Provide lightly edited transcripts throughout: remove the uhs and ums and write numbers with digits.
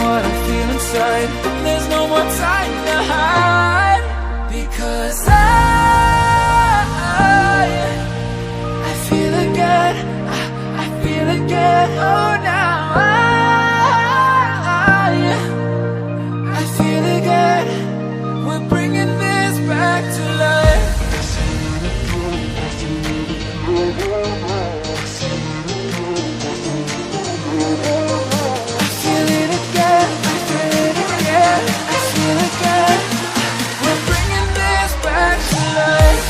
what I feel inside. There's no more time to hide, because I feel again, I feel again. Oh, now I feel again. We're bringing this back to life. I feel it again, I feel it again, I feel again. We're bringing this back to life.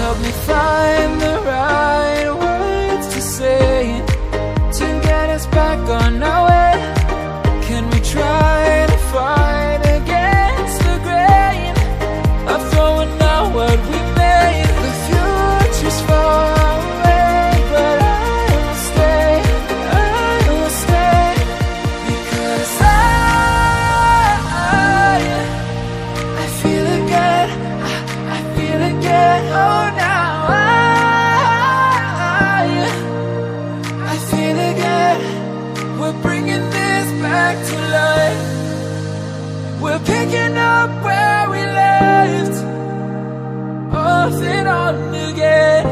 Help me find the right words to say to get us back on our way. Can we try to fight against the grain of throwing out what we made? The future's far away, but I will stay, because I feel again, I feel again. Oh, now I feel again. We're bringing this back to life. We're picking up where we left, off and on again.